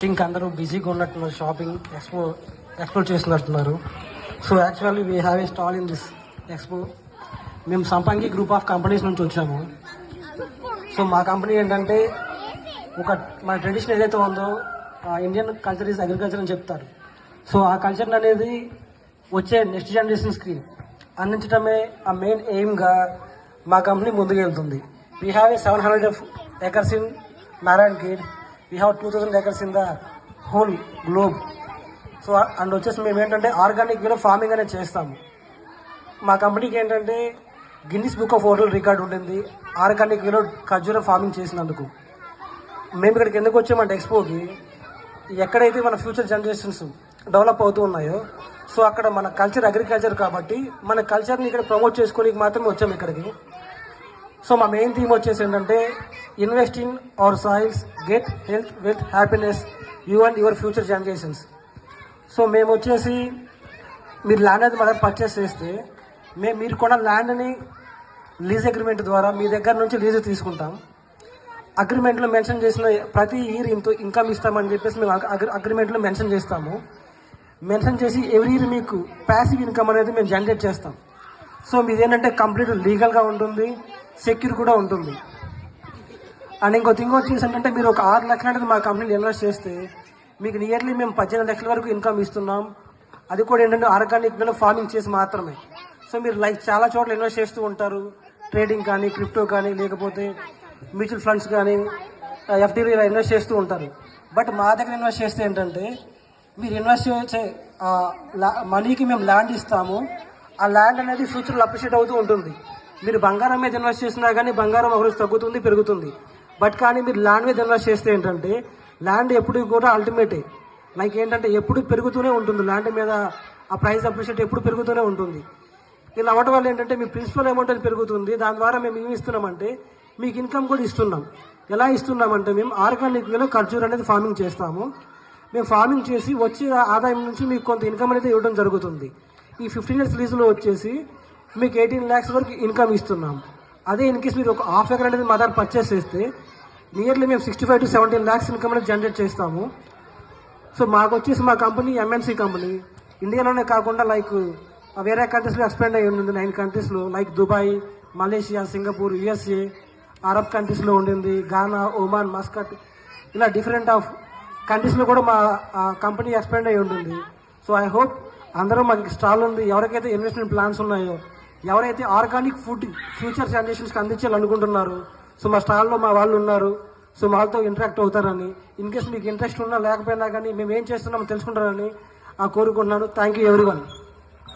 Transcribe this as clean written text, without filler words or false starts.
Think అందరూ బిజీగా ఉన్నట్టున్నారు, షాపింగ్ ఎక్స్ప్లోర్ చేస్తున్నట్టున్నారు. So actually we have a stall in this expo. మేము సంపంగి గ్రూప్ ఆఫ్ కంపెనీస్ నుంచి వచ్చాము. సో మా కంపెనీ ఏంటంటే మన ట్రెడిషన్ ఏదైతే ఉందో ఇండియన్ కల్చర్ ఈజ్ అగ్రికల్చర్ అని చెప్తారు. సో ఆ కల్చర్ అనేది వచ్చే నెక్స్ట్ జనరేషన్స్కి అందించడమే ఆ మెయిన్ ఎయిమ్గా మా కంపెనీ ముందుకు వెళ్తుంది. We have A 700 acres in Narayan Khed. We have 2000 acres in the whole globe. So and వచ్చేసి మేము ఏంటంటే ఆర్గానిక్ వేలో ఫార్మింగ్ అనేది చేస్తాము. మా కంపెనీకి ఏంటంటే Guinness book of world record ఉంటుంది ఆర్గానిక్ వేలో ఖర్జూర ఫార్మింగ్ చేసినందుకు. మేము ఇక్కడికి ఎందుకు వచ్చామంటే ఎక్స్పోకి, ఎక్కడైతే మన ఫ్యూచర్ జనరేషన్స్ డెవలప్ అవుతూ ఉన్నాయో సో అక్కడ మన కల్చర్ అగ్రికల్చర్ కాబట్టి మన కల్చర్ని ఇక్కడ ప్రమోట్ చేసుకోవడానికి మాత్రమే వచ్చాము ఇక్కడికి. సో మా మెయిన్ థీమ్ వచ్చేసి ఏంటంటే invest in our soils, get health, wealth, happiness, you and your future generations. So మేము వచ్చేసి మీరు ల్యాండ్ అనేది మన పర్చేస్ చేస్తే మీరు కొన్న ల్యాండ్ని లీజ్ అగ్రిమెంట్ ద్వారా మీ దగ్గర నుంచి లీజ్ తీసుకుంటాం. అగ్రిమెంట్లో మెన్షన్ చేసిన ప్రతి ఇయర్ ఇంత ఇన్కమ్ ఇస్తామని చెప్పేసి మేము అగ్రిమెంట్లో మెన్షన్ చేస్తాము. మెన్షన్ చేసి ఎవ్రీ ఇయర్ మీకు ప్యాసివ్ ఇన్కమ్ అనేది మేము జనరేట్ చేస్తాం. సో మీది ఏంటంటే కంప్లీట్ లీగల్గా ఉంటుంది, సెక్యూర్ కూడా ఉంటుంది. అండ్ ఇంకో థింగ్ వచ్చేసి ఏంటంటే మీరు ఒక 6 లక్షలు అనేది మా కంపెనీలో ఇన్వెస్ట్ చేస్తే మీకు నియర్లీ మేము 18 లక్షల వరకు ఇన్కమ్ ఇస్తున్నాం. అది కూడా ఏంటంటే ఆర్గానిక్ వేలో ఫార్మింగ్ చేసి మాత్రమే. సో మీరు చాలా చోట్ల ఇన్వెస్ట్ చేస్తూ ఉంటారు, ట్రేడింగ్ కానీ, క్రిప్టో కానీ, లేకపోతే మ్యూచువల్ ఫండ్స్ కానీ, ఎఫ్డీలో ఇలా ఇన్వెస్ట్ చేస్తూ ఉంటారు. బట్ మా దగ్గర ఇన్వెస్ట్ చేస్తే ఏంటంటే మీరు ఇన్వెస్ట్ చేసే మనీకి మేము ల్యాండ్ ఇస్తాము. ఆ ల్యాండ్ అనేది ఫ్యూచర్లో అప్రిషియేట్ అవుతూ ఉంటుంది. మీరు బంగారం మీద ఇన్వెస్ట్ చేసినా కానీ బంగారం ఒకరోజు తగ్గుతుంది, పెరుగుతుంది. బట్ కానీ మీరు ల్యాండ్ మీద ఇన్వెస్ట్ చేస్తే ఏంటంటే ల్యాండ్ ఎప్పుడు కూడా అల్టిమేటే, లైక్ ఏంటంటే ఎప్పుడు పెరుగుతూనే ఉంటుంది. ల్యాండ్ మీద ఆ ప్రైస్ అప్రిషియేట్ ఎప్పుడు పెరుగుతూనే ఉంటుంది. ఇలా అవ్వడం వల్ల ఏంటంటే మీ ప్రిన్సిపల్ అమౌంట్ అది పెరుగుతుంది. దాని ద్వారా మేము ఏమి ఇస్తున్నామంటే మీకు ఇన్కమ్ కూడా ఇస్తున్నాం. ఎలా ఇస్తున్నామంటే మేము ఆర్గానిక్ వేలో ఖర్జూర్ అనేది ఫార్మింగ్ చేస్తాము. మేము ఫార్మింగ్ చేసి వచ్చే ఆదాయం నుంచి మీకు కొంత ఇన్కమ్ అనేది ఇవ్వడం జరుగుతుంది. ఈ 15 years లీజులో వచ్చేసి మీకు 18 lakhs వరకు ఇన్కమ్ ఇస్తున్నాం. అదే ఇన్కేస్ మీరు ఒక ½ acre అనేది మా దగ్గర పర్చేస్ చేస్తే నియర్లీ మేము 65 to 70 lakhs ఇన్కమ్ అనేది జనరేట్ చేస్తాము. సో మాకు వచ్చేసి మా కంపెనీ ఎంఎన్సీ కంపెనీ, ఇండియాలోనే కాకుండా లైక్ వేరే కంట్రీస్లో ఎక్స్పాండ్ అయ్యి ఉంటుంది. 9 countries like Dubai, Malaysia, Singapore, USA, Arab కంట్రీస్లో ఉండింది, గానా, ఒమాన్, మస్కట్, ఇలా డిఫరెంట్ ఆఫ్ కంట్రీస్లో కూడా మా కంపెనీ ఎక్స్పాండ్ అయ్యి ఉంటుంది. సో ఐ హోప్ అందరూ మాకు స్టాల్ ఉంది, ఎవరికైతే ఇన్వెస్ట్మెంట్ ప్లాన్స్ ఉన్నాయో, ఎవరైతే ఆర్గానిక్ ఫుడ్ ఫ్యూచర్ జనరేషన్స్కి అందించాలనుకుంటున్నారు, సో మా స్టాల్లో మా వాళ్ళు ఉన్నారు. సో వాళ్ళతో ఇంటరాక్ట్ అవుతారని, ఇన్ కేస్ మీకు ఇంట్రెస్ట్ ఉన్నా లేకపోయినా కానీ మేము ఏం చేస్తున్నామో తెలుసుకుంటారని కోరుకుంటున్నాను. Thank you everyone.